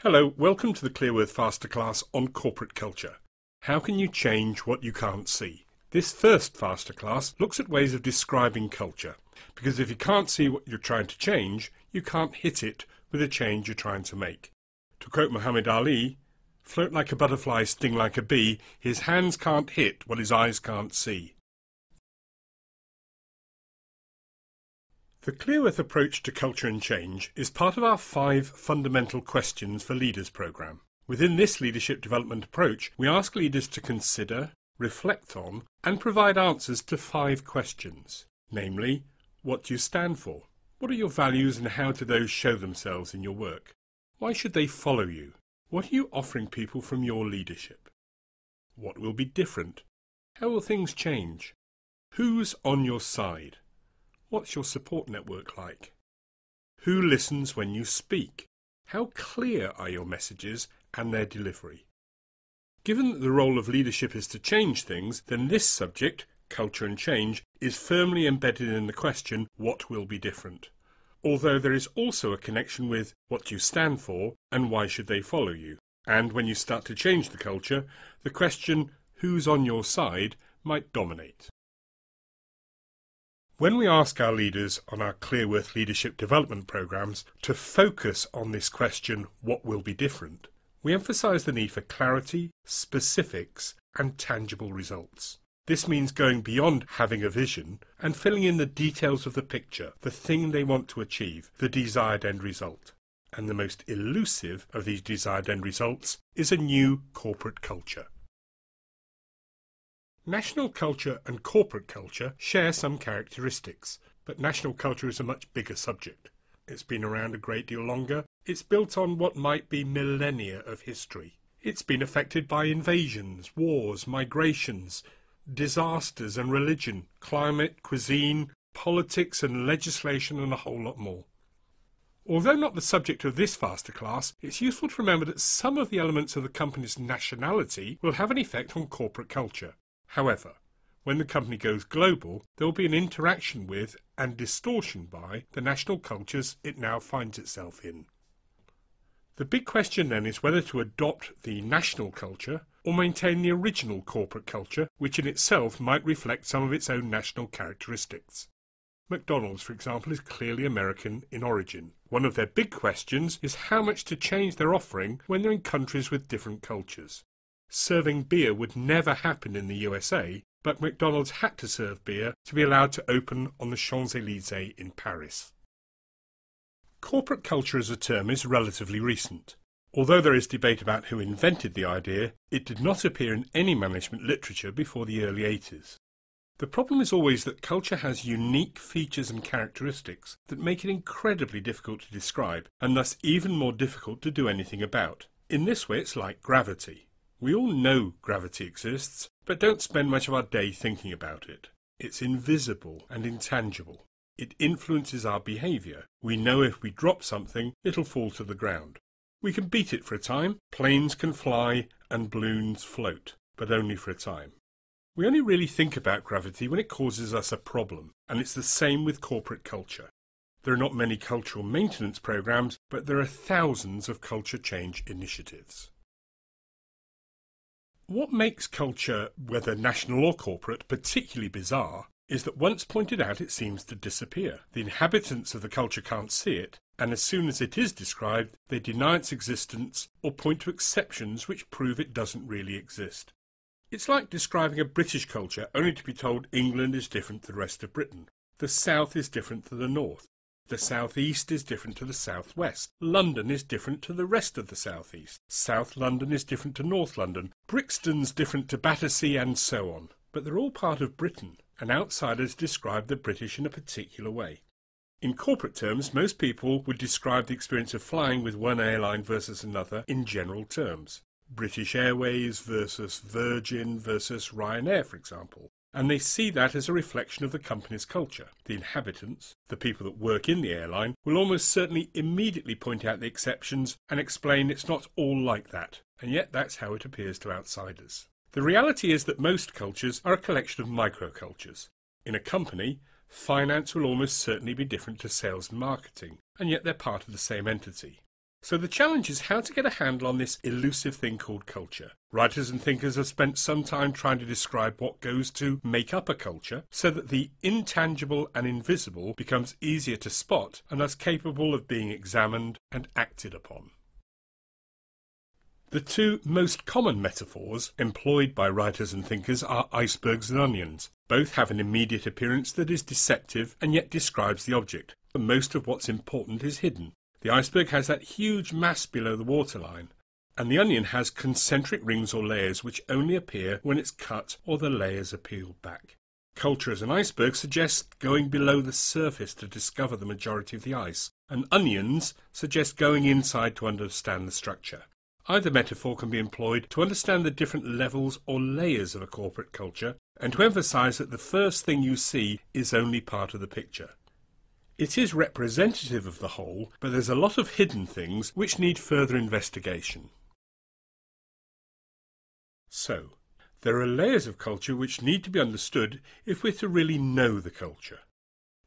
Hello, welcome to the ClearWorth Masterclass on corporate culture. How can you change what you can't see? This first Masterclass looks at ways of describing culture, because if you can't see what you're trying to change, you can't hit it with a change you're trying to make. To quote Muhammad Ali, float like a butterfly, sting like a bee, his hands can't hit what his eyes can't see. The ClearWorth approach to culture and change is part of our 5 fundamental questions for leaders program. Within this leadership development approach, we ask leaders to consider, reflect on, and provide answers to 5 questions. Namely, what do you stand for? What are your values and how do those show themselves in your work? Why should they follow you? What are you offering people from your leadership? What will be different? How will things change? Who's on your side? What's your support network like? Who listens when you speak? How clear are your messages and their delivery? Given that the role of leadership is to change things, then this subject, culture and change, is firmly embedded in the question, what will be different? Although there is also a connection with what you stand for and why should they follow you. And when you start to change the culture, the question, who's on your side, might dominate. When we ask our leaders on our ClearWorth leadership development programs to focus on this question, what will be different, we emphasize the need for clarity, specifics, and tangible results. This means going beyond having a vision and filling in the details of the picture, the thing they want to achieve, the desired end result. And the most elusive of these desired end results is a new corporate culture. National culture and corporate culture share some characteristics, but national culture is a much bigger subject. It's been around a great deal longer. It's built on what might be millennia of history. It's been affected by invasions, wars, migrations, disasters and religion, climate, cuisine, politics and legislation and a whole lot more. Although not the subject of this masterclass, it's useful to remember that some of the elements of the company's nationality will have an effect on corporate culture. However, when the company goes global, there will be an interaction with and distortion by the national cultures it now finds itself in. The big question then is whether to adopt the national culture or maintain the original corporate culture, which in itself might reflect some of its own national characteristics. McDonald's, for example, is clearly American in origin. One of their big questions is how much to change their offering when they're in countries with different cultures. Serving beer would never happen in the USA, but McDonald's had to serve beer to be allowed to open on the Champs-Élysées in Paris. Corporate culture as a term is relatively recent. Although there is debate about who invented the idea, it did not appear in any management literature before the early 80s. The problem is always that culture has unique features and characteristics that make it incredibly difficult to describe, and thus even more difficult to do anything about. In this way it's like gravity. We all know gravity exists, but don't spend much of our day thinking about it. It's invisible and intangible. It influences our behaviour. We know if we drop something, it'll fall to the ground. We can beat it for a time. Planes can fly and balloons float, but only for a time. We only really think about gravity when it causes us a problem, and it's the same with corporate culture. There are not many cultural maintenance programs, but there are thousands of culture change initiatives. What makes culture, whether national or corporate, particularly bizarre is that once pointed out it seems to disappear. The inhabitants of the culture can't see it, and as soon as it is described, they deny its existence or point to exceptions which prove it doesn't really exist. It's like describing a British culture only to be told England is different to the rest of Britain. The South is different to the North. The South East is different to the South West. London is different to the rest of the South East. South London is different to North London. Brixton's different to Battersea and so on. But they're all part of Britain, and outsiders describe the British in a particular way. In corporate terms, most people would describe the experience of flying with one airline versus another in general terms. British Airways versus Virgin versus Ryanair, for example. And they see that as a reflection of the company's culture. The inhabitants, the people that work in the airline, will almost certainly immediately point out the exceptions and explain it's not all like that, and yet that's how it appears to outsiders. The reality is that most cultures are a collection of microcultures. In a company, finance will almost certainly be different to sales and marketing, and yet they're part of the same entity. So the challenge is how to get a handle on this elusive thing called culture. Writers and thinkers have spent some time trying to describe what goes to make up a culture so that the intangible and invisible becomes easier to spot and thus capable of being examined and acted upon. The two most common metaphors employed by writers and thinkers are icebergs and onions. Both have an immediate appearance that is deceptive and yet describes the object. But most of what's important is hidden. The iceberg has that huge mass below the waterline, and the onion has concentric rings or layers which only appear when it's cut or the layers are peeled back. Culture as an iceberg suggests going below the surface to discover the majority of the ice, and onions suggest going inside to understand the structure. Either metaphor can be employed to understand the different levels or layers of a corporate culture, and to emphasize that the first thing you see is only part of the picture. It is representative of the whole, but there's a lot of hidden things which need further investigation. So, there are layers of culture which need to be understood if we're to really know the culture.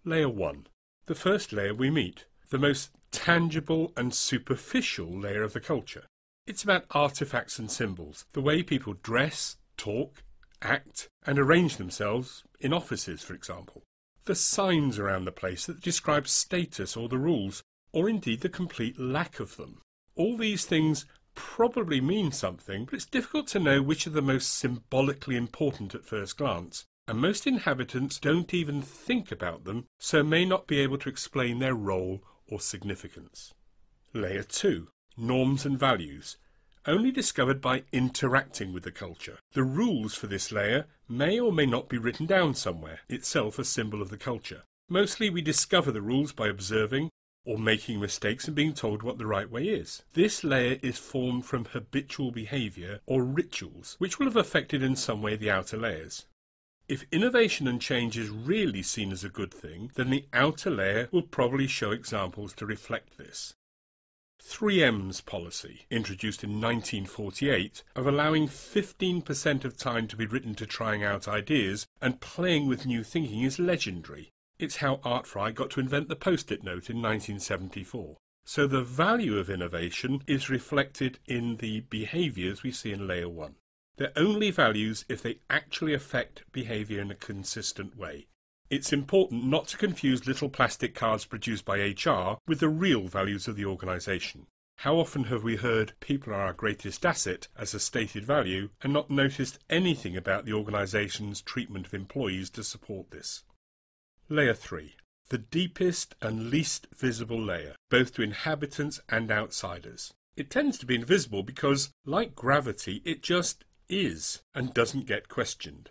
Layer 1. The first layer we meet, the most tangible and superficial layer of the culture. It's about artifacts and symbols, the way people dress, talk, act, and arrange themselves in offices, for example. The signs around the place that describe status or the rules, or indeed the complete lack of them. All these things probably mean something, but it's difficult to know which are the most symbolically important at first glance, and most inhabitants don't even think about them, so may not be able to explain their role or significance. Layer 2. Norms and values. Only discovered by interacting with the culture. The rules for this layer may or may not be written down somewhere, itself a symbol of the culture. Mostly we discover the rules by observing or making mistakes and being told what the right way is. This layer is formed from habitual behaviour or rituals, which will have affected in some way the outer layers. If innovation and change is really seen as a good thing, then the outer layer will probably show examples to reflect this. 3M's policy, introduced in 1948, of allowing 15% of time to be written to trying out ideas and playing with new thinking is legendary. It's how Art Fry got to invent the Post-it note in 1974. So the value of innovation is reflected in the behaviours we see in Layer 1. They're only values if they actually affect behaviour in a consistent way. It's important not to confuse little plastic cards produced by HR with the real values of the organisation. How often have we heard people are our greatest asset as a stated value and not noticed anything about the organisation's treatment of employees to support this? Layer 3. The deepest and least visible layer, both to inhabitants and outsiders. It tends to be invisible because, like gravity, it just is and doesn't get questioned.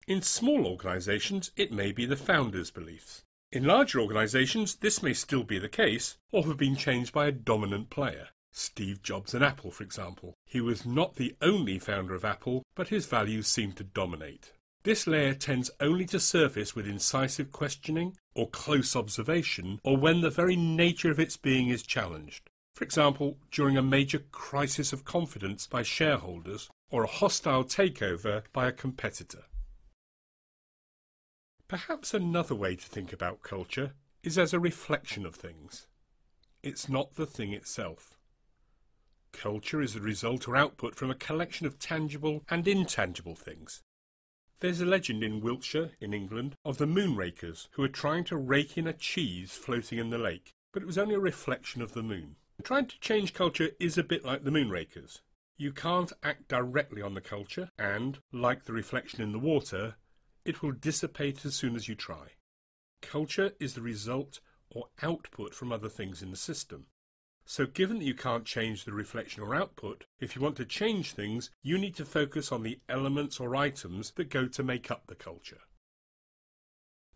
In small organisations, it may be the founder's beliefs. In larger organisations, this may still be the case, or have been changed by a dominant player. Steve Jobs and Apple, for example. He was not the only founder of Apple, but his values seemed to dominate. This layer tends only to surface with incisive questioning, or close observation, or when the very nature of its being is challenged. For example, during a major crisis of confidence by shareholders, or a hostile takeover by a competitor. Perhaps another way to think about culture is as a reflection of things. It's not the thing itself. Culture is the result or output from a collection of tangible and intangible things. There's a legend in Wiltshire, in England, of the moonrakers who were trying to rake in a cheese floating in the lake, but it was only a reflection of the moon. Trying to change culture is a bit like the moonrakers. You can't act directly on the culture, and, like the reflection in the water, it will dissipate as soon as you try. Culture is the result or output from other things in the system. So given that you can't change the reflection or output, if you want to change things, you need to focus on the elements or items that go to make up the culture.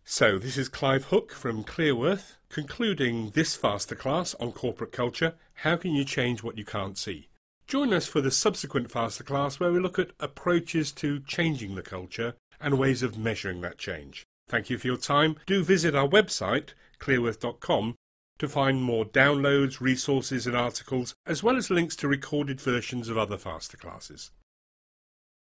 So this is Clive Hook from ClearWorth, concluding this faster class on corporate culture, how can you change what you can't see? Join us for the subsequent faster class where we look at approaches to changing the culture and ways of measuring that change. Thank you for your time. Do visit our website, clearworth.com, to find more downloads, resources and articles, as well as links to recorded versions of other faster classes.